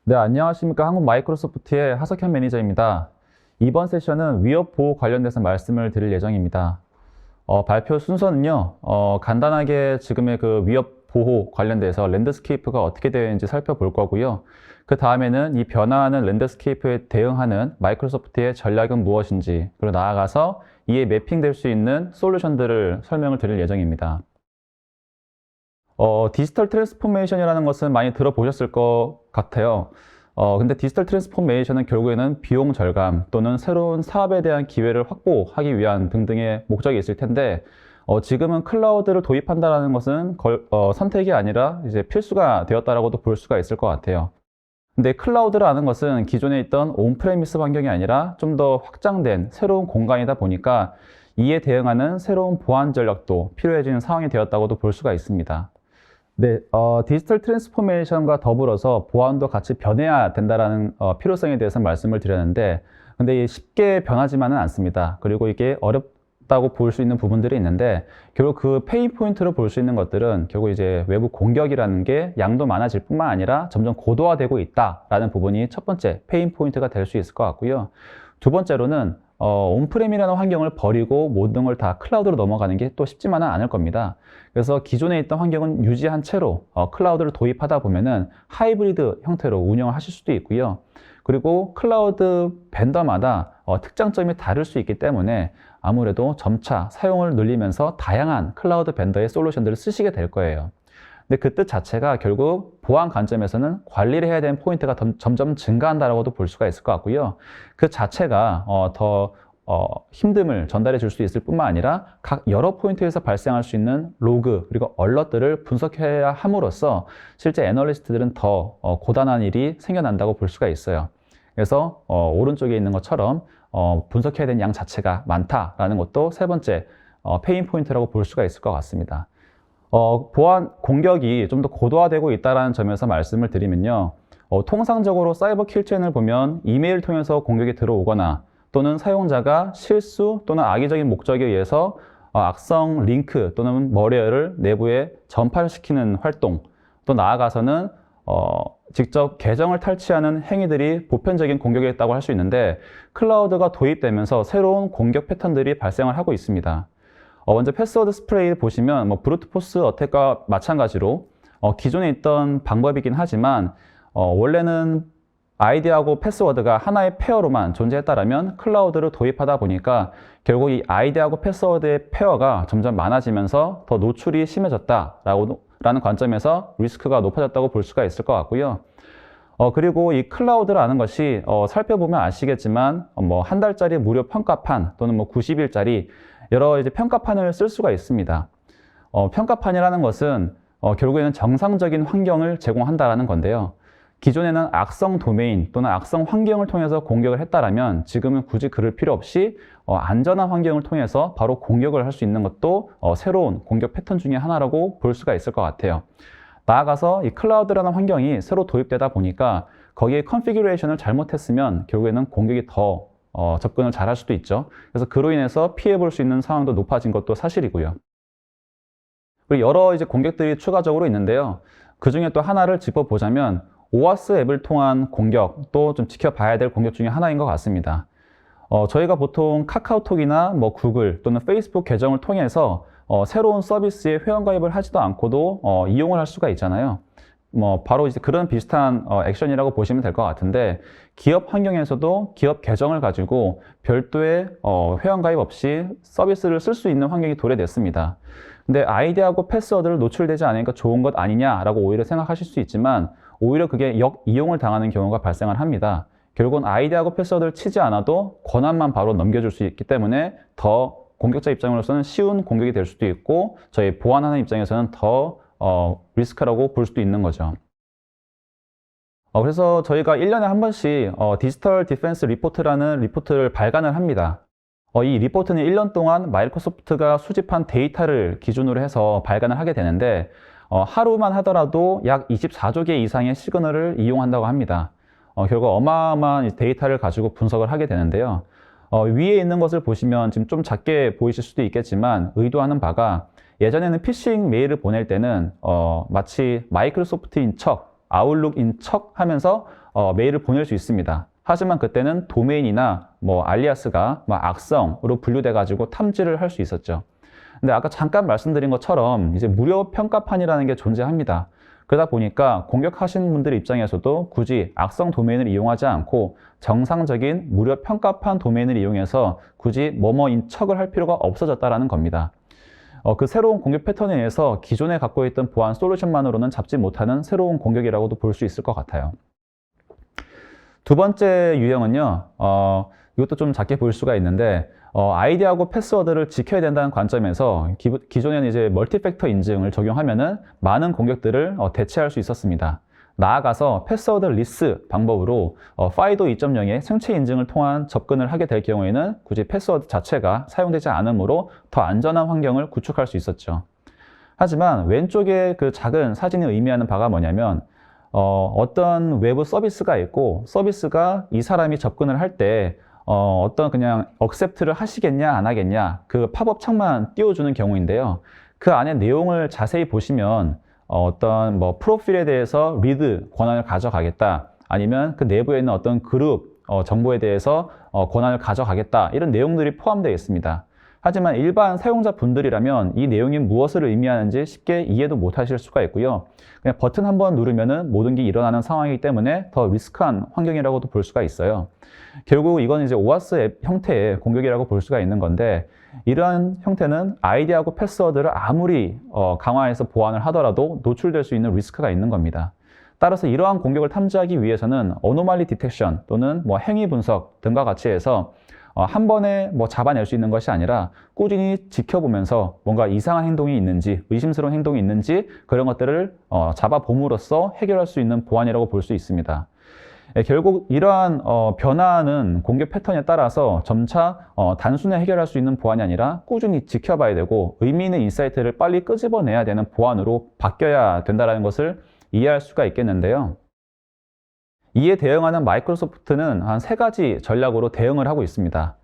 네, 안녕하십니까. 한국 마이크로소프트의 하석현 매니저입니다. 이번 세션은 위협 보호 관련돼서 말씀을 드릴 예정입니다. 발표 순서는요, 간단하게 지금의 그 위협 보호 관련돼서 랜드스케이프가 어떻게 되어 있는지 살펴볼 거고요. 그 다음에는 이 변화하는 랜드스케이프에 대응하는 마이크로소프트의 전략은 무엇인지, 그리고 나아가서 이에 매핑될 수 있는 솔루션들을 설명을 드릴 예정입니다. 디지털 트랜스포메이션이라는 것은 많이 들어보셨을 것 같아요. 근데 디지털 트랜스포메이션은 결국에는 비용 절감 또는 새로운 사업에 대한 기회를 확보하기 위한 등등의 목적이 있을 텐데, 지금은 클라우드를 도입한다는 것은 선택이 아니라 이제 필수가 되었다라고도 볼 수가 있을 것 같아요. 근데 클라우드라는 것은 기존에 있던 온프레미스 환경이 아니라 좀 더 확장된 새로운 공간이다 보니까 이에 대응하는 새로운 보안 전략도 필요해지는 상황이 되었다고도 볼 수가 있습니다. 네, 디지털 트랜스포메이션과 더불어서 보안도 같이 변해야 된다는 필요성에 대해서 말씀을 드렸는데, 근데 쉽게 변하지만은 않습니다. 그리고 이게 어렵다고 볼 수 있는 부분들이 있는데, 결국 그 페인 포인트로 볼 수 있는 것들은 결국 이제 외부 공격이라는 게 양도 많아질 뿐만 아니라 점점 고도화되고 있다라는 부분이 첫 번째 페인 포인트가 될 수 있을 것 같고요. 두 번째로는 온프렘이라는 환경을 버리고 모든 걸 다 클라우드로 넘어가는 게 또 쉽지만은 않을 겁니다. 그래서 기존에 있던 환경은 유지한 채로 클라우드를 도입하다 보면은 하이브리드 형태로 운영을 하실 수도 있고요. 그리고 클라우드 벤더마다 특장점이 다를 수 있기 때문에 아무래도 점차 사용을 늘리면서 다양한 클라우드 벤더의 솔루션들을 쓰시게 될 거예요. 근데 그 뜻 자체가 결국 보안 관점에서는 관리를 해야 되는 포인트가 점점 증가한다라고도 볼 수가 있을 것 같고요. 그 자체가 더 힘듦을 전달해 줄 수 있을 뿐만 아니라 각 여러 포인트에서 발생할 수 있는 로그 그리고 얼럿들을 분석해야 함으로써 실제 애널리스트들은 더 고단한 일이 생겨난다고 볼 수가 있어요. 그래서 오른쪽에 있는 것처럼 분석해야 되는 양 자체가 많다라는 것도 세 번째 페인 포인트라고 볼 수가 있을 것 같습니다. 보안 공격이 좀 더 고도화되고 있다는 점에서 말씀을 드리면요. 통상적으로 사이버 킬체인을 보면 이메일 통해서 공격이 들어오거나 또는 사용자가 실수 또는 악의적인 목적에 의해서 악성 링크 또는 머리어를 내부에 전파시키는 활동, 또 나아가서는 직접 계정을 탈취하는 행위들이 보편적인 공격이었다고 할 수 있는데, 클라우드가 도입되면서 새로운 공격 패턴들이 발생을 하고 있습니다. 먼저 패스워드 스프레이 보시면 브루트포스 어택과 마찬가지로 기존에 있던 방법이긴 하지만 원래는 아이디하고 패스워드가 하나의 페어로만 존재했다라면 클라우드를 도입하다 보니까 결국 이 아이디하고 패스워드의 페어가 점점 많아지면서 더 노출이 심해졌다라는 관점에서 리스크가 높아졌다고 볼 수가 있을 것 같고요. 그리고 이 클라우드라는 것이 살펴보면 아시겠지만 한 달짜리 무료 평가판 또는 90일짜리 여러 이제 평가판을 쓸 수가 있습니다. 평가판이라는 것은 결국에는 정상적인 환경을 제공한다라는 건데요. 기존에는 악성 도메인 또는 악성 환경을 통해서 공격을 했다라면 지금은 굳이 그럴 필요 없이 안전한 환경을 통해서 바로 공격을 할 수 있는 것도 새로운 공격 패턴 중에 하나라고 볼 수가 있을 것 같아요. 나아가서 이 클라우드라는 환경이 새로 도입되다 보니까 거기에 컨피규레이션을 잘못했으면 결국에는 공격이 더 접근을 잘 할 수도 있죠. 그래서 그로 인해서 피해 볼 수 있는 상황도 높아진 것도 사실이고요. 그리고 여러 이제 공격들이 추가적으로 있는데요. 그 중에 또 하나를 짚어보자면 오아스 앱을 통한 공격도 좀 지켜봐야 될 공격 중에 하나인 것 같습니다. 저희가 보통 카카오톡이나 구글 또는 페이스북 계정을 통해서 새로운 서비스에 회원가입을 하지도 않고도 이용을 할 수가 있잖아요. 바로 이제 그런 비슷한 액션이라고 보시면 될 것 같은데, 기업 환경에서도 기업 계정을 가지고 별도의 회원가입 없이 서비스를 쓸 수 있는 환경이 도래됐습니다. 근데 아이디하고 패스워드를 노출되지 않으니까 좋은 것 아니냐라고 오히려 생각하실 수 있지만, 오히려 그게 역이용을 당하는 경우가 발생을 합니다. 결국은 아이디하고 패스워드를 치지 않아도 권한만 바로 넘겨줄 수 있기 때문에 더 공격자 입장으로서는 쉬운 공격이 될 수도 있고, 저희 보안하는 입장에서는 더 리스크라고 볼 수도 있는 거죠. 그래서 저희가 1년에 한 번씩 디지털 디펜스 리포트라는 리포트를 발간을 합니다. 이 리포트는 1년 동안 마이크로소프트가 수집한 데이터를 기준으로 해서 발간을 하게 되는데, 하루만 하더라도 약 24조 개 이상의 시그널을 이용한다고 합니다. 결국 어마어마한 데이터를 가지고 분석을 하게 되는데요. 위에 있는 것을 보시면 지금 좀 작게 보이실 수도 있겠지만 의도하는 바가, 예전에는 피싱 메일을 보낼 때는 마치 마이크로소프트인 척, 아웃룩인 척 하면서 메일을 보낼 수 있습니다. 하지만 그때는 도메인이나 뭐 알리아스가 뭐 악성으로 분류돼 가지고 탐지를 할 수 있었죠. 근데 아까 잠깐 말씀드린 것처럼 이제 무료 평가판이라는 게 존재합니다. 그러다 보니까 공격하시는 분들 입장에서도 굳이 악성 도메인을 이용하지 않고 정상적인 무료 평가판 도메인을 이용해서 굳이 뭐뭐인 척을 할 필요가 없어졌다는 겁니다. 그 새로운 공격 패턴에 의해서 기존에 갖고 있던 보안 솔루션만으로는 잡지 못하는 새로운 공격이라고도 볼 수 있을 것 같아요. 두 번째 유형은요, 이것도 좀 작게 보일 수가 있는데, 아이디하고 패스워드를 지켜야 된다는 관점에서 기존에는 이제 멀티팩터 인증을 적용하면은 많은 공격들을 대체할 수 있었습니다. 나아가서 패스워드 리스 방법으로 FIDO 2.0의 생체 인증을 통한 접근을 하게 될 경우에는 굳이 패스워드 자체가 사용되지 않으므로 더 안전한 환경을 구축할 수 있었죠. 하지만 왼쪽에 그 작은 사진이 의미하는 바가 뭐냐면 어떤 외부 서비스가 있고 서비스가 이 사람이 접근을 할 때 어떤 그냥 accept를 하시겠냐 안 하겠냐 그 팝업 창만 띄워주는 경우인데요. 그 안에 내용을 자세히 보시면 어떤 뭐 프로필에 대해서 리드 권한을 가져가겠다 아니면 그 내부에 있는 어떤 그룹 정보에 대해서 권한을 가져가겠다 이런 내용들이 포함되어 있습니다. 하지만 일반 사용자 분들이라면 이 내용이 무엇을 의미하는지 쉽게 이해도 못 하실 수가 있고요. 그냥 버튼 한번 누르면은 모든 게 일어나는 상황이기 때문에 더 리스크한 환경이라고도 볼 수가 있어요. 결국 이건 이제 오아스 앱 형태의 공격이라고 볼 수가 있는 건데 이러한 형태는 아이디하고 패스워드를 아무리 강화해서 보안을 하더라도 노출될 수 있는 리스크가 있는 겁니다. 따라서 이러한 공격을 탐지하기 위해서는 어노말리 디텍션 또는 뭐 행위 분석 등과 같이 해서 한 번에 뭐 잡아낼 수 있는 것이 아니라 꾸준히 지켜보면서 뭔가 이상한 행동이 있는지 의심스러운 행동이 있는지 그런 것들을 잡아봄으로써 해결할 수 있는 보안이라고 볼 수 있습니다. 결국 이러한 변화하는 공격 패턴에 따라서 점차 단순히 해결할 수 있는 보안이 아니라 꾸준히 지켜봐야 되고 의미 있는 인사이트를 빨리 끄집어내야 되는 보안으로 바뀌어야 된다는 것을 이해할 수가 있겠는데요. 이에 대응하는 마이크로소프트는 한 3가지 전략으로 대응을 하고 있습니다.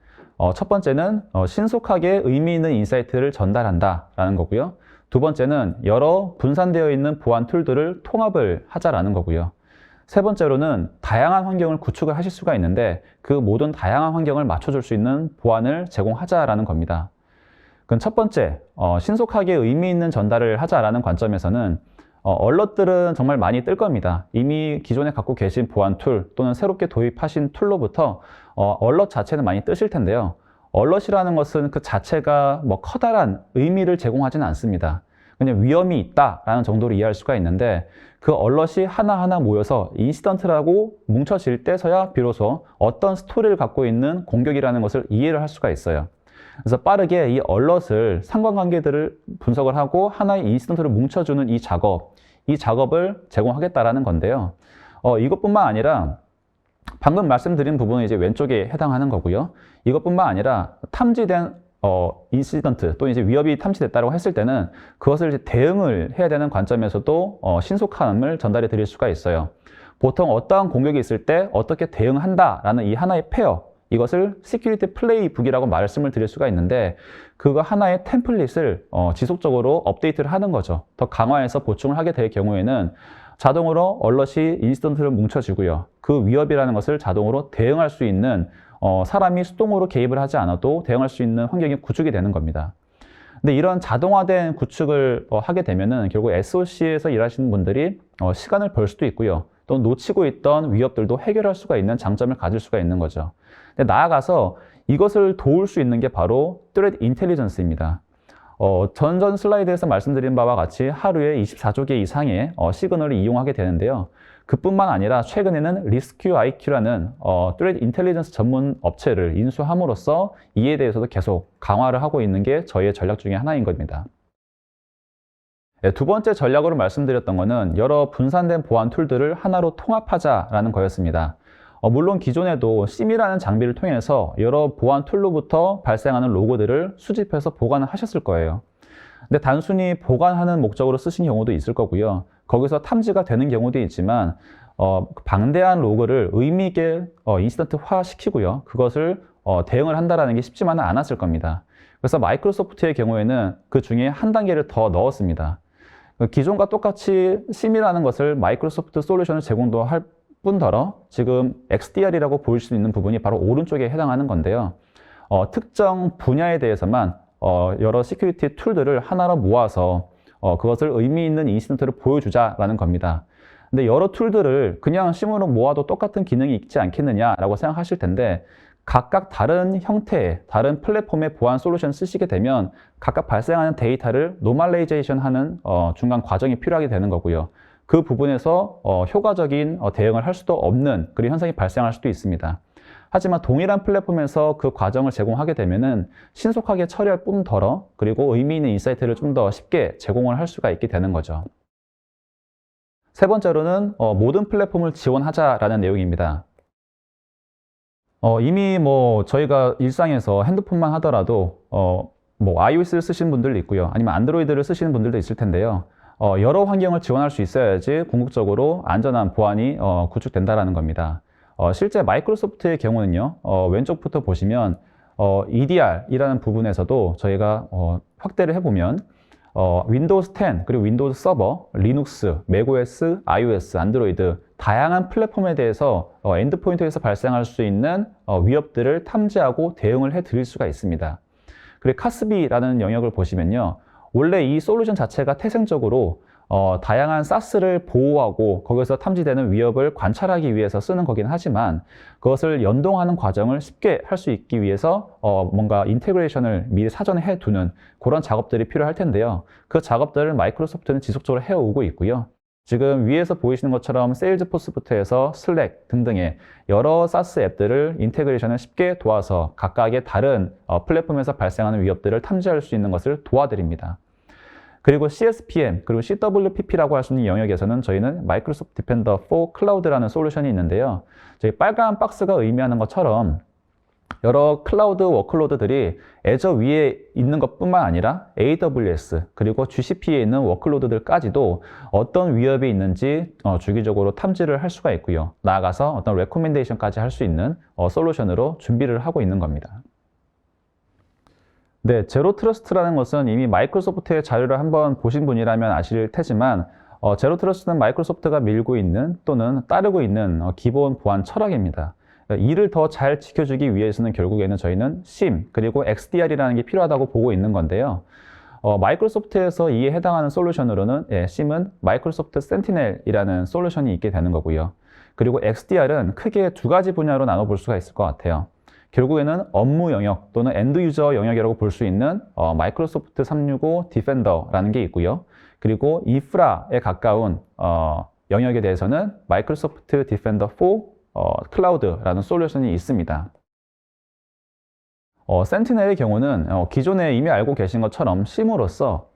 첫 번째는 신속하게 의미 있는 인사이트를 전달한다라는 거고요. 두 번째는 여러 분산되어 있는 보안 툴들을 통합을 하자라는 거고요. 세 번째로는 다양한 환경을 구축을 하실 수가 있는데 그 모든 다양한 환경을 맞춰줄 수 있는 보안을 제공하자라는 겁니다. 그럼 첫 번째, 신속하게 의미 있는 전달을 하자라는 관점에서는 얼럿들은 정말 많이 뜰 겁니다. 이미 기존에 갖고 계신 보안 툴 또는 새롭게 도입하신 툴로부터 얼럿 자체는 많이 뜨실 텐데요. 얼럿이라는 것은 그 자체가 뭐 커다란 의미를 제공하지는 않습니다. 그냥 위험이 있다라는 정도로 이해할 수가 있는데 그 얼럿이 하나하나 모여서 인시던트라고 뭉쳐질 때서야 비로소 어떤 스토리를 갖고 있는 공격이라는 것을 이해를 할 수가 있어요. 그래서 빠르게 이 얼럿을 상관관계들을 분석을 하고 하나의 인시던트를 뭉쳐주는 이 작업을 제공하겠다라는 건데요. 이것뿐만 아니라 방금 말씀드린 부분은 이제 왼쪽에 해당하는 거고요. 이것뿐만 아니라 탐지된 인시던트 또 이제 위협이 탐지됐다고 했을 때는 그것을 이제 대응을 해야 되는 관점에서도 신속함을 전달해 드릴 수가 있어요. 보통 어떠한 공격이 있을 때 어떻게 대응한다라는 이 하나의 페어 이것을 시큐리티 플레이북이라고 말씀을 드릴 수가 있는데 그거 하나의 템플릿을 지속적으로 업데이트를 하는 거죠. 더 강화해서 보충을 하게 될 경우에는 자동으로 얼럿이 인시던트를 뭉쳐지고요. 그 위협이라는 것을 자동으로 대응할 수 있는 사람이 수동으로 개입을 하지 않아도 대응할 수 있는 환경이 구축이 되는 겁니다. 근데 이런 자동화된 구축을 하게 되면은 결국 SOC에서 일하시는 분들이 시간을 벌 수도 있고요. 또 놓치고 있던 위협들도 해결할 수가 있는 장점을 가질 수가 있는 거죠. 근데 나아가서 이것을 도울 수 있는 게 바로 Threat Intelligence입니다. 전전 슬라이드에서 말씀드린 바와 같이 하루에 24조 개 이상의 시그널을 이용하게 되는데요. 그뿐만 아니라 최근에는 Rescue IQ라는 Threat Intelligence 전문 업체를 인수함으로써 이에 대해서도 계속 강화를 하고 있는 게 저희의 전략 중에 하나인 겁니다. 두 번째 전략으로 말씀드렸던 것은 여러 분산된 보안 툴들을 하나로 통합하자라는 거였습니다. 물론 기존에도 SIEM이라는 장비를 통해서 여러 보안 툴로부터 발생하는 로그들을 수집해서 보관을 하셨을 거예요. 근데 단순히 보관하는 목적으로 쓰신 경우도 있을 거고요. 거기서 탐지가 되는 경우도 있지만 방대한 로그를 의미 있게 인시던트화 시키고요. 그것을 대응을 한다는 게 쉽지만은 않았을 겁니다. 그래서 마이크로소프트의 경우에는 그 중에 한 단계를 더 넣었습니다. 기존과 똑같이 SIEM이라는 것을 마이크로소프트 솔루션을 제공도 할 뿐더러 지금 XDR이라고 보일 수 있는 부분이 바로 오른쪽에 해당하는 건데요. 특정 분야에 대해서만 여러 시큐리티 툴들을 하나로 모아서 그것을 의미 있는 인시던트를 보여주자라는 겁니다. 근데 여러 툴들을 그냥 심으로 모아도 똑같은 기능이 있지 않겠느냐라고 생각하실 텐데 각각 다른 형태의 다른 플랫폼의 보안 솔루션 쓰시게 되면 각각 발생하는 데이터를 노멀라이제이션 하는 중간 과정이 필요하게 되는 거고요. 그 부분에서 효과적인 대응을 할 수도 없는 그런 현상이 발생할 수도 있습니다. 하지만 동일한 플랫폼에서 그 과정을 제공하게 되면은 신속하게 처리할 뿐더러 그리고 의미 있는 인사이트를 좀 더 쉽게 제공을 할 수가 있게 되는 거죠. 세 번째로는 모든 플랫폼을 지원하자라는 내용입니다. 이미 저희가 일상에서 핸드폰만 하더라도 iOS를 쓰시는 분들도 있고요. 아니면 안드로이드를 쓰시는 분들도 있을 텐데요. 여러 환경을 지원할 수 있어야지 궁극적으로 안전한 보안이 구축된다라는 겁니다. 실제 마이크로소프트의 경우는요, 왼쪽부터 보시면 EDR이라는 부분에서도 저희가 확대를 해보면 윈도우즈 10, 그리고 윈도우즈 서버, 리눅스, 맥OS, iOS, 안드로이드 다양한 플랫폼에 대해서 엔드포인트에서 발생할 수 있는 위협들을 탐지하고 대응을 해드릴 수가 있습니다. 그리고 카스비라는 영역을 보시면요, 원래 이 솔루션 자체가 태생적으로 다양한 사스를 보호하고 거기서 탐지되는 위협을 관찰하기 위해서 쓰는 거긴 하지만 그것을 연동하는 과정을 쉽게 할 수 있기 위해서 뭔가 인테그레이션을 미리 사전에 해두는 그런 작업들이 필요할 텐데요. 그 작업들을 마이크로소프트는 지속적으로 해오고 있고요. 지금 위에서 보이시는 것처럼 세일즈포스부터 해서 슬랙 등등의 여러 사스 앱들을 인테그레이션을 쉽게 도와서 각각의 다른 플랫폼에서 발생하는 위협들을 탐지할 수 있는 것을 도와드립니다. 그리고 CSPM, 그리고 CWPP라고 할 수 있는 영역에서는 저희는 마이크로소프트 디펜더 4 클라우드라는 솔루션이 있는데요. 저희 빨간 박스가 의미하는 것처럼 여러 클라우드 워크로드들이 애저 위에 있는 것뿐만 아니라 AWS 그리고 GCP에 있는 워크로드들까지도 어떤 위협이 있는지 주기적으로 탐지를 할 수가 있고요. 나아가서 어떤 레코멘데이션까지 할 수 있는 솔루션으로 준비를 하고 있는 겁니다. 네, 제로 트러스트라는 것은 이미 마이크로소프트의 자료를 한번 보신 분이라면 아실 테지만 제로 트러스트는 마이크로소프트가 밀고 있는 또는 따르고 있는 기본 보안 철학입니다. 이를 더 잘 지켜주기 위해서는 결국에는 저희는 SIEM 그리고 XDR이라는 게 필요하다고 보고 있는 건데요. 마이크로소프트에서 이에 해당하는 솔루션으로는 SIEM은 마이크로소프트 센티넬이라는 솔루션이 있게 되는 거고요. 그리고 XDR은 크게 두 가지 분야로 나눠볼 수가 있을 것 같아요. 결국에는 업무 영역 또는 엔드 유저 영역이라고 볼 수 있는 마이크로소프트 365 디펜더라는 게 있고요. 그리고 인프라에 가까운 영역에 대해서는 마이크로소프트 디펜더 4 클라우드라는 솔루션이 있습니다. 센티넬의 경우는 기존에 이미 알고 계신 것처럼 SIEM으로서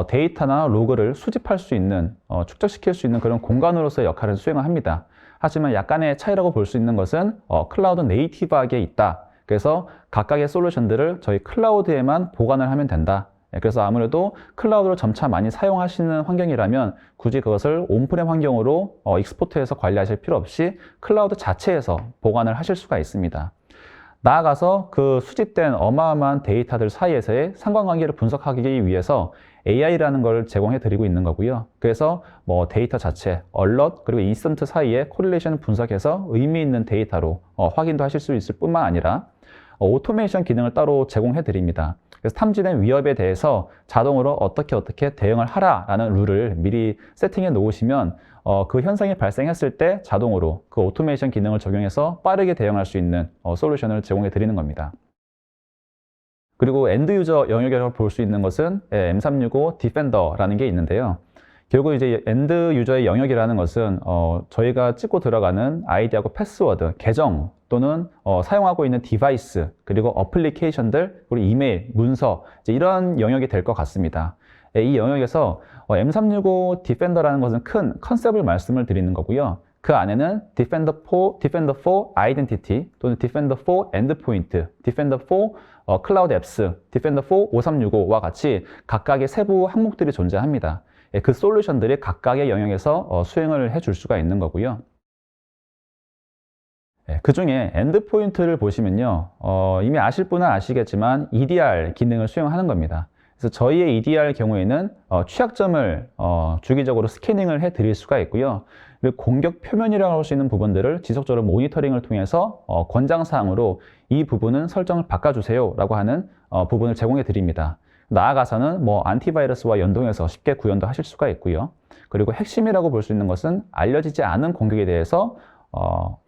데이터나 로그를 수집할 수 있는, 축적시킬 수 있는 그런 공간으로서의 역할을 수행을 합니다. 하지만 약간의 차이라고 볼 수 있는 것은 클라우드 네이티브하게 있다. 그래서 각각의 솔루션들을 저희 클라우드에만 보관을 하면 된다. 그래서 아무래도 클라우드를 점차 많이 사용하시는 환경이라면 굳이 그것을 온프렘 환경으로 익스포트해서 관리하실 필요 없이 클라우드 자체에서 보관을 하실 수가 있습니다. 나아가서 그 수집된 어마어마한 데이터들 사이에서의 상관관계를 분석하기 위해서 AI라는 걸 제공해 드리고 있는 거고요. 그래서 데이터 자체, 얼럿 그리고 인스턴트 사이의 코릴레이션을 분석해서 의미 있는 데이터로 확인도 하실 수 있을 뿐만 아니라 오토메이션 기능을 따로 제공해 드립니다. 그래서 탐지된 위협에 대해서 자동으로 어떻게 대응을 하라라는 룰을 미리 세팅해 놓으시면 그 현상이 발생했을 때 자동으로 그 오토메이션 기능을 적용해서 빠르게 대응할 수 있는 솔루션을 제공해 드리는 겁니다. 그리고 엔드 유저 영역이라고 볼 수 있는 것은 M365 디펜더라는 게 있는데요. 결국 이제 엔드 유저의 영역이라는 것은 저희가 찍고 들어가는 아이디하고 패스워드, 계정 또는 사용하고 있는 디바이스, 그리고 어플리케이션들, 그리고 이메일, 문서 이제 이런 영역이 될 것 같습니다. 이 영역에서 M365 디펜더라는 것은 큰 컨셉을 말씀을 드리는 거고요. 그 안에는 Defender 4 Identity 또는 Defender 4 Endpoint, Defender 4 Cloud Apps, Defender 4 5365와 같이 각각의 세부 항목들이 존재합니다. 그 솔루션들이 각각의 영역에서 수행을 해줄 수가 있는 거고요. 그 중에 엔드포인트를 보시면요. 이미 아실 분은 아시겠지만 EDR 기능을 수행하는 겁니다. 그래서 저희의 EDR 경우에는 취약점을 주기적으로 스캐닝을 해 드릴 수가 있고요. 그리고 공격 표면이라고 할 수 있는 부분들을 지속적으로 모니터링을 통해서 권장사항으로 이 부분은 설정을 바꿔주세요 라고 하는 부분을 제공해 드립니다. 나아가서는 뭐 안티바이러스와 연동해서 쉽게 구현도 하실 수가 있고요. 그리고 핵심이라고 볼 수 있는 것은 알려지지 않은 공격에 대해서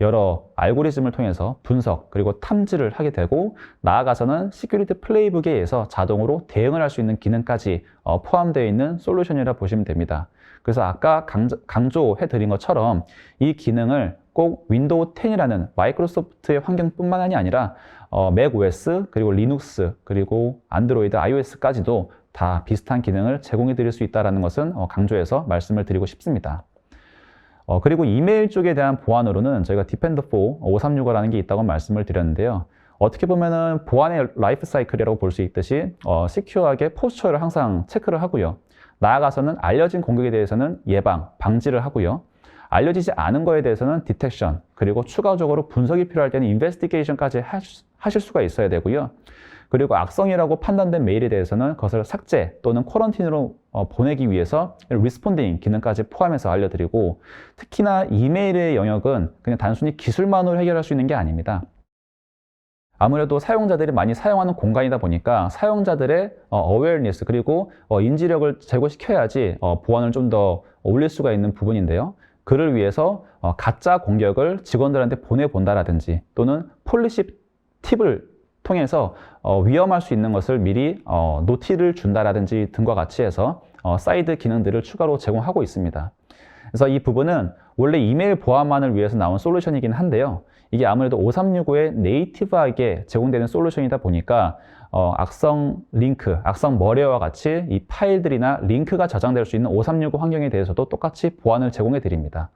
여러 알고리즘을 통해서 분석 그리고 탐지를 하게 되고, 나아가서는 시큐리티 플레이북에 의해서 자동으로 대응을 할 수 있는 기능까지 포함되어 있는 솔루션이라 보시면 됩니다. 그래서 아까 강조해 드린 것처럼 이 기능을 꼭 윈도우 10이라는 마이크로소프트의 환경뿐만 아니라 맥OS 그리고 리눅스 그리고 안드로이드, iOS까지도 다 비슷한 기능을 제공해 드릴 수 있다는 것은 강조해서 말씀을 드리고 싶습니다. 그리고 이메일 쪽에 대한 보안으로는 저희가 디펜더4 536이라는 게 있다고 말씀을 드렸는데요. 어떻게 보면은 보안의 라이프 사이클이라고 볼 수 있듯이 시큐어하게 포스처를 항상 체크를 하고요. 나아가서는 알려진 공격에 대해서는 예방, 방지를 하고요. 알려지지 않은 거에 대해서는 디텍션, 그리고 추가적으로 분석이 필요할 때는 인베스티게이션까지 하실 수가 있어야 되고요. 그리고 악성이라고 판단된 메일에 대해서는 그것을 삭제 또는 쿼런틴으로 보내기 위해서 리스폰딩 기능까지 포함해서 알려드리고, 특히나 이메일의 영역은 그냥 단순히 기술만으로 해결할 수 있는 게 아닙니다. 아무래도 사용자들이 많이 사용하는 공간이다 보니까 사용자들의 어웨어니스 그리고 인지력을 제고시켜야지 보안을 좀 더 올릴 수가 있는 부분인데요. 그를 위해서 가짜 공격을 직원들한테 보내본다라든지 또는 폴리시 팁을 통해서 위험할 수 있는 것을 미리 노티를 준다라든지 등과 같이 해서 사이드 기능들을 추가로 제공하고 있습니다. 그래서 이 부분은 원래 이메일 보안만을 위해서 나온 솔루션이긴 한데요. 이게 아무래도 5365에 네이티브하게 제공되는 솔루션이다 보니까 악성 링크, 악성 머레와 같이 이 파일들이나 링크가 저장될 수 있는 5365 환경에 대해서도 똑같이 보안을 제공해 드립니다.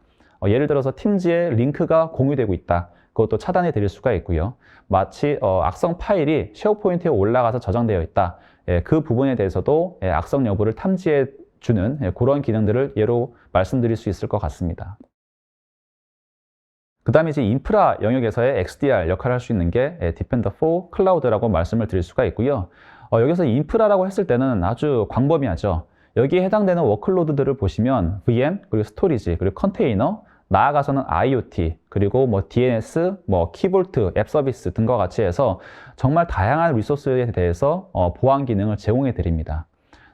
예를 들어서 팀즈에 링크가 공유되고 있다. 그것도 차단해 드릴 수가 있고요. 마치 악성 파일이 쉐어포인트에 올라가서 저장되어 있다. 그 부분에 대해서도 악성 여부를 탐지해 주는 그런 기능들을 예로 말씀드릴 수 있을 것 같습니다. 그 다음에 이제 인프라 영역에서의 XDR 역할을 할 수 있는 게 디펜더4 클라우드라고 말씀을 드릴 수가 있고요. 여기서 인프라라고 했을 때는 아주 광범위하죠. 여기에 해당되는 워크로드들을 보시면 VM, 그리고 스토리지, 그리고 컨테이너, 나아가서는 IoT, 그리고 뭐 DNS, 뭐 키볼트, 앱 서비스 등과 같이 해서 정말 다양한 리소스에 대해서 보안 기능을 제공해 드립니다.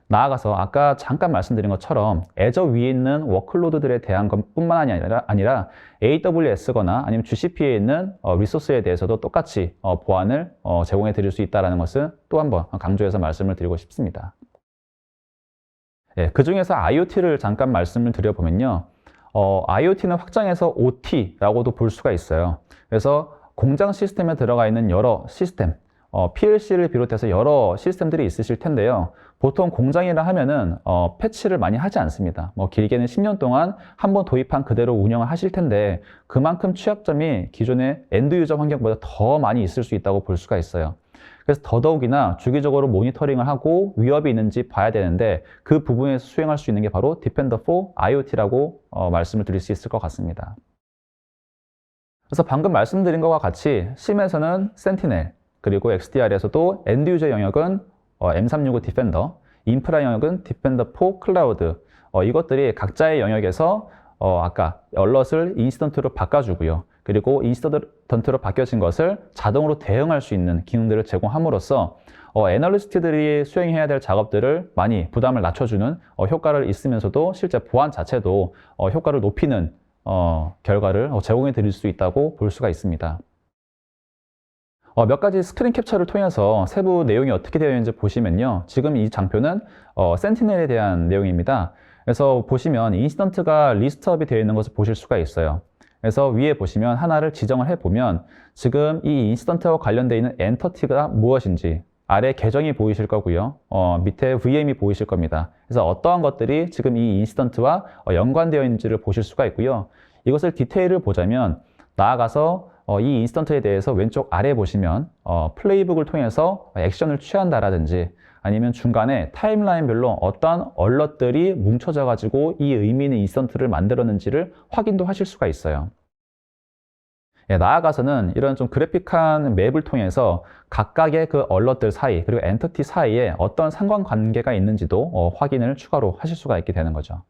나아가서 아까 잠깐 말씀드린 것처럼 애저 위에 있는 워크로드들에 대한 것뿐만 아니라 AWS거나 아니면 GCP에 있는 리소스에 대해서도 똑같이 보안을 제공해 드릴 수 있다는 것을 또 한번 강조해서 말씀을 드리고 싶습니다. 그 중에서 IoT를 잠깐 말씀을 드려보면요. IoT는 확장해서 OT라고도 볼 수가 있어요. 그래서 공장 시스템에 들어가 있는 여러 시스템, PLC를 비롯해서 여러 시스템들이 있으실 텐데요. 보통 공장이라 하면은 패치를 많이 하지 않습니다. 길게는 10년 동안 한번 도입한 그대로 운영을 하실 텐데, 그만큼 취약점이 기존의 엔드 유저 환경보다 더 많이 있을 수 있다고 볼 수가 있어요. 그래서 더더욱이나 주기적으로 모니터링을 하고 위협이 있는지 봐야 되는데, 그 부분에서 수행할 수 있는 게 바로 디펜더4 IoT라고 말씀을 드릴 수 있을 것 같습니다. 그래서 방금 말씀드린 것과 같이 심에서는 센티넬, 그리고 XDR에서도 엔드 유저 영역은 M365 디펜더, 인프라 영역은 디펜더4 클라우드, 이것들이 각자의 영역에서 아까 얼럿을 인시던트로 바꿔주고요. 그리고 인시던트로 바뀌어진 것을 자동으로 대응할 수 있는 기능들을 제공함으로써 애널리스트들이 수행해야 될 작업들을 많이 부담을 낮춰주는 효과를 있으면서도 실제 보안 자체도 효과를 높이는 결과를 제공해 드릴 수 있다고 볼 수가 있습니다. 몇 가지 스크린 캡처를 통해서 세부 내용이 어떻게 되어 있는지 보시면요. 지금 이 장표는 센티넬에 대한 내용입니다. 그래서 보시면 인시던트가 리스트업이 되어 있는 것을 보실 수가 있어요. 그래서 위에 보시면 하나를 지정을 해보면 지금 이 인시던트와 관련되어 있는 엔터티가 무엇인지 아래 계정이 보이실 거고요. 밑에 VM이 보이실 겁니다. 그래서 어떠한 것들이 지금 이 인시던트와 연관되어 있는지를 보실 수가 있고요. 이것을 디테일을 보자면 나아가서 이 인스턴트에 대해서 왼쪽 아래 보시면 플레이북을 통해서 액션을 취한다라든지 아니면 중간에 타임라인별로 어떠한 얼럿들이 뭉쳐져 가지고 이 의미 있는 인스턴트를 만들었는지를 확인도 하실 수가 있어요. 나아가서는 이런 좀 그래픽한 맵을 통해서 각각의 그 얼럿들 사이 그리고 엔터티 사이에 어떤 상관관계가 있는지도 확인을 추가로 하실 수가 있게 되는 거죠.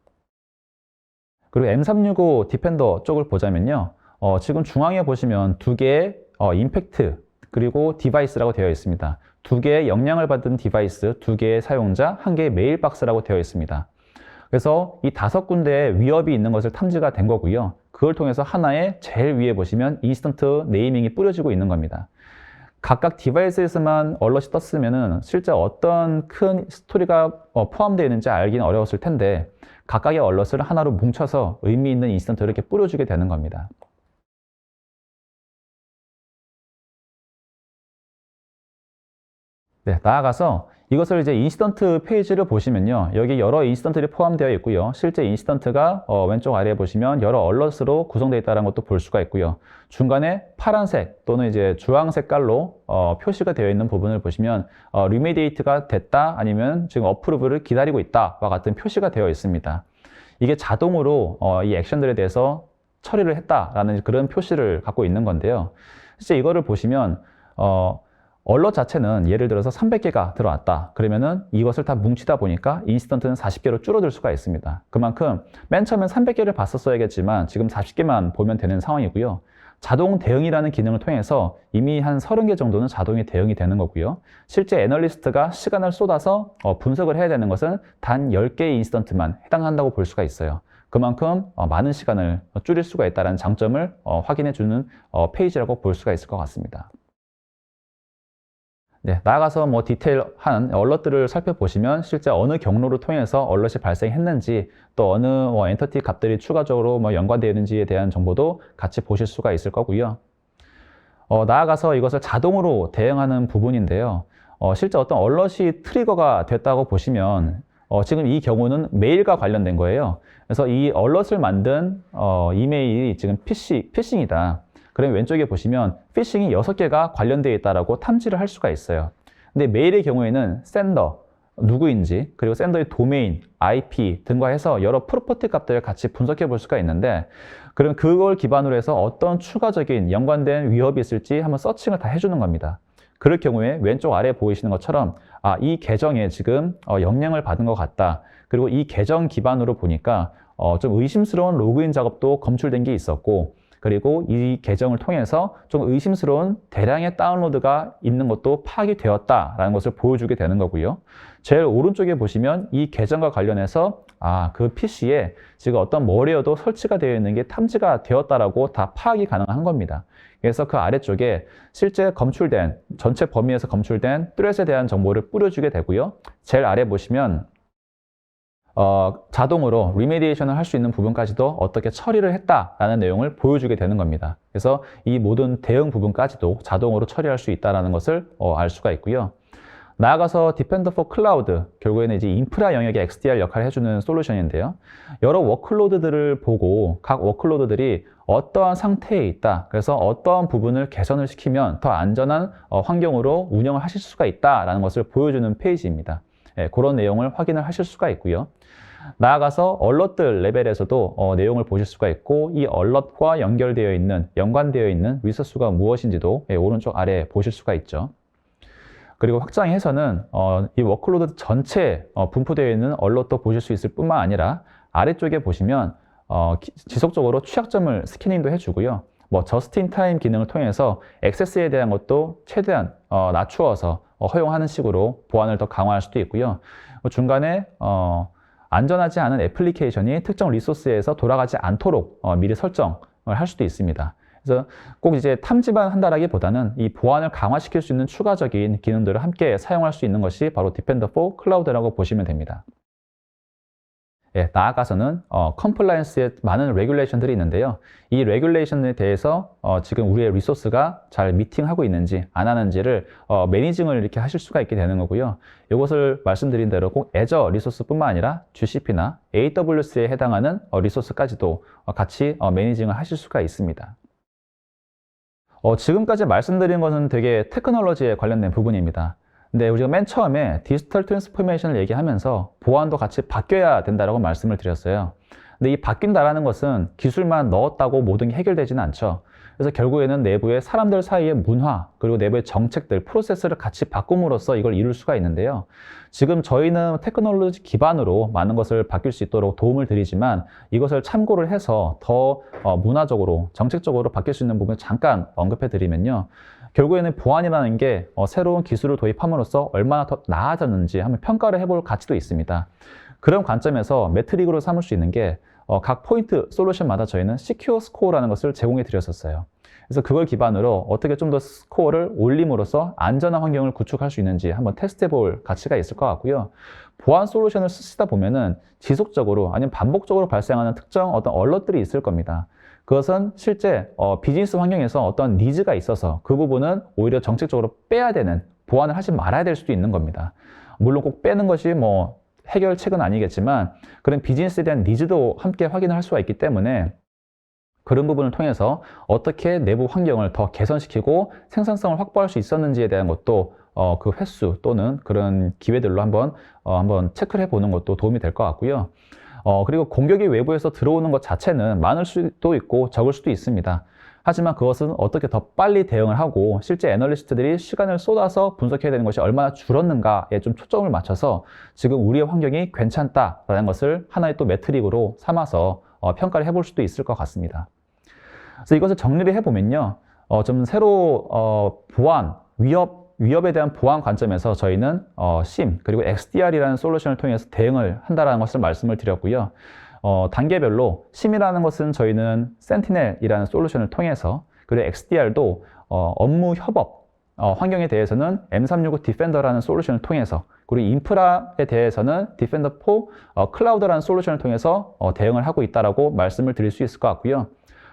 그리고 M365 디펜더 쪽을 보자면요. 지금 중앙에 보시면 두 개의 임팩트 그리고 디바이스라고 되어 있습니다. 두 개의 영향을 받은 디바이스, 두 개의 사용자, 한 개의 메일박스라고 되어 있습니다. 그래서 이 5군데의 위협이 있는 것을 탐지가 된 거고요. 그걸 통해서 하나의 제일 위에 보시면 인스턴트 네이밍이 뿌려지고 있는 겁니다. 각각 디바이스에서만 얼럿이 떴으면 실제 어떤 큰 스토리가 포함되어 있는지 알기는 어려웠을 텐데 각각의 얼럿을 하나로 뭉쳐서 의미 있는 인스턴트를 이렇게 뿌려주게 되는 겁니다. 네, 나아가서 이것을 이제 인시던트 페이지를 보시면요. 여기 여러 인시던트들이 포함되어 있고요. 실제 인시던트가 왼쪽 아래에 보시면 여러 얼럿으로 구성되어 있다는 것도 볼 수가 있고요. 중간에 파란색 또는 이제 주황 색깔로 표시가 되어 있는 부분을 보시면 리메디에이트가 됐다 아니면 지금 어프로브를 기다리고 있다와 같은 표시가 되어 있습니다. 이게 자동으로 이 액션들에 대해서 처리를 했다라는 그런 표시를 갖고 있는 건데요. 실제 이거를 보시면 얼럿 자체는 예를 들어서 300개가 들어왔다. 그러면은 이것을 다 뭉치다 보니까 인시던트는 40개로 줄어들 수가 있습니다. 그만큼 맨 처음엔 300개를 봤었어야겠지만 지금 40개만 보면 되는 상황이고요. 자동 대응이라는 기능을 통해서 이미 한 30개 정도는 자동이 대응이 되는 거고요. 실제 애널리스트가 시간을 쏟아서 분석을 해야 되는 것은 단 10개의 인시던트만 해당한다고 볼 수가 있어요. 그만큼 많은 시간을 줄일 수가 있다는 장점을 확인해 주는 페이지라고 볼 수가 있을 것 같습니다. 네, 나아가서 뭐 디테일한 얼럿들을 살펴보시면 실제 어느 경로를 통해서 얼럿이 발생했는지 또 어느 엔터티 값들이 추가적으로 연관되어 있는지에 대한 정보도 같이 보실 수가 있을 거고요. 나아가서 이것을 자동으로 대응하는 부분인데요. 실제 어떤 얼럿이 트리거가 됐다고 보시면 지금 이 경우는 메일과 관련된 거예요. 그래서 이 얼럿을 만든 이메일이 지금 피싱이다. 그럼 왼쪽에 보시면 피싱이 6개가 관련되어 있다고 탐지를 할 수가 있어요. 근데 메일의 경우에는 샌더, 누구인지, 그리고 샌더의 도메인, IP 등과 해서 여러 프로퍼티 값들을 같이 분석해 볼 수가 있는데 그럼 그걸 기반으로 해서 어떤 추가적인 연관된 위협이 있을지 한번 서칭을 다 해주는 겁니다. 그럴 경우에 왼쪽 아래에 보이시는 것처럼 이 계정에 지금 영향을 받은 것 같다. 그리고 이 계정 기반으로 보니까 좀 의심스러운 로그인 작업도 검출된 게 있었고 그리고 이 계정을 통해서 좀 의심스러운 대량의 다운로드가 있는 것도 파악이 되었다라는 것을 보여주게 되는 거고요. 제일 오른쪽에 보시면 이 계정과 관련해서 그 PC에 지금 어떤 머리어도 설치가 되어 있는 게 탐지가 되었다라고 다 파악이 가능한 겁니다. 그래서 그 아래쪽에 실제 검출된 전체 범위에서 검출된 트렛에 대한 정보를 뿌려주게 되고요. 제일 아래 보시면 자동으로 리메디에이션을 할 수 있는 부분까지도 어떻게 처리를 했다라는 내용을 보여주게 되는 겁니다. 그래서 이 모든 대응 부분까지도 자동으로 처리할 수 있다는 것을 알 수가 있고요. 나아가서 Defender for Cloud, 결국에는 이제 인프라 영역의 XDR 역할을 해주는 솔루션인데요. 여러 워크로드들을 보고 각 워크로드들이 어떠한 상태에 있다. 그래서 어떠한 부분을 개선을 시키면 더 안전한 환경으로 운영을 하실 수가 있다라는 것을 보여주는 페이지입니다. 그런 내용을 확인을 하실 수가 있고요. 나아가서 얼럿들 레벨에서도 내용을 보실 수가 있고 이 얼럿과 연관되어 있는 리소스가 무엇인지도 오른쪽 아래에 보실 수가 있죠. 그리고 확장해서는 이 워크로드 전체에 분포되어 있는 얼럿도 보실 수 있을 뿐만 아니라 아래쪽에 보시면 지속적으로 취약점을 스캐닝도 해주고요. 저스트 인 타임 기능을 통해서 액세스에 대한 것도 최대한 낮추어서 허용하는 식으로 보안을 더 강화할 수도 있고요. 중간에 안전하지 않은 애플리케이션이 특정 리소스에서 돌아가지 않도록 미리 설정을 할 수도 있습니다. 그래서 꼭 이제 탐지만 한다라기보다는 이 보안을 강화시킬 수 있는 추가적인 기능들을 함께 사용할 수 있는 것이 바로 Defender for Cloud라고 보시면 됩니다. 나아가서는 컴플라이언스에 많은 레귤레이션들이 있는데요. 이 레귤레이션에 대해서 지금 우리의 리소스가 잘 미팅하고 있는지 안 하는지를 매니징을 이렇게 하실 수가 있게 되는 거고요. 이것을 말씀드린 대로 꼭 애저 리소스뿐만 아니라 GCP나 AWS에 해당하는 리소스까지도 같이 매니징을 하실 수가 있습니다. 지금까지 말씀드린 것은 되게 테크놀로지에 관련된 부분입니다. 근데 우리가 맨 처음에 디지털 트랜스포메이션을 얘기하면서 보안도 같이 바뀌어야 된다고 말씀을 드렸어요. 근데 이 바뀐다라는 것은 기술만 넣었다고 모든 게 해결되지는 않죠. 그래서 결국에는 내부의 사람들 사이의 문화, 그리고 내부의 정책들, 프로세스를 같이 바꿈으로써 이걸 이룰 수가 있는데요. 지금 저희는 테크놀로지 기반으로 많은 것을 바뀔 수 있도록 도움을 드리지만 이것을 참고를 해서 더 문화적으로, 정책적으로 바뀔 수 있는 부분을 잠깐 언급해 드리면요. 결국에는 보안이라는 게 새로운 기술을 도입함으로써 얼마나 더 나아졌는지 한번 평가를 해볼 가치도 있습니다. 그런 관점에서 매트릭으로 삼을 수 있는 게 각 포인트 솔루션마다 저희는 시큐어 스코어라는 것을 제공해 드렸었어요. 그래서 그걸 기반으로 어떻게 좀 더 스코어를 올림으로써 안전한 환경을 구축할 수 있는지 한번 테스트해 볼 가치가 있을 것 같고요. 보안 솔루션을 쓰시다 보면은 지속적으로 아니면 반복적으로 발생하는 특정 어떤 얼럿들이 있을 겁니다. 그것은 실제 비즈니스 환경에서 어떤 니즈가 있어서 그 부분은 오히려 정책적으로 빼야 되는, 보완을 하지 말아야 될 수도 있는 겁니다. 물론 꼭 빼는 것이 해결책은 아니겠지만 그런 비즈니스에 대한 니즈도 함께 확인을 할 수가 있기 때문에 그런 부분을 통해서 어떻게 내부 환경을 더 개선시키고 생산성을 확보할 수 있었는지에 대한 것도 그 횟수 또는 그런 기회들로 한번 체크를 해보는 것도 도움이 될 것 같고요. 그리고 공격이 외부에서 들어오는 것 자체는 많을 수도 있고 적을 수도 있습니다. 하지만 그것은 어떻게 더 빨리 대응을 하고 실제 애널리스트들이 시간을 쏟아서 분석해야 되는 것이 얼마나 줄었는가에 좀 초점을 맞춰서 지금 우리의 환경이 괜찮다라는 것을 하나의 또 매트릭으로 삼아서 평가를 해볼 수도 있을 것 같습니다. 그래서 이것을 정리를 해보면요. 좀 새로 보안, 위협에 대한 보안 관점에서 저희는 SIEM 그리고 XDR이라는 솔루션을 통해서 대응을 한다는 것을 말씀을 드렸고요. 단계별로 SIEM이라는 것은 저희는 센티넬이라는 솔루션을 통해서, 그리고 XDR도 업무 협업 환경에 대해서는 M365 디펜더라는 솔루션을 통해서, 그리고 인프라에 대해서는 디펜더4 클라우드라는 솔루션을 통해서 대응을 하고 있다라고 말씀을 드릴 수 있을 것 같고요.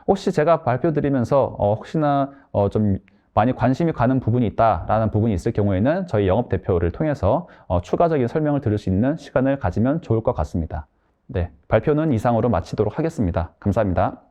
혹시 제가 발표 드리면서 혹시나 좀 많이 관심이 가는 부분이 있다라는 부분이 있을 경우에는 저희 영업대표를 통해서 추가적인 설명을 들을 수 있는 시간을 가지면 좋을 것 같습니다. 네, 발표는 이상으로 마치도록 하겠습니다. 감사합니다.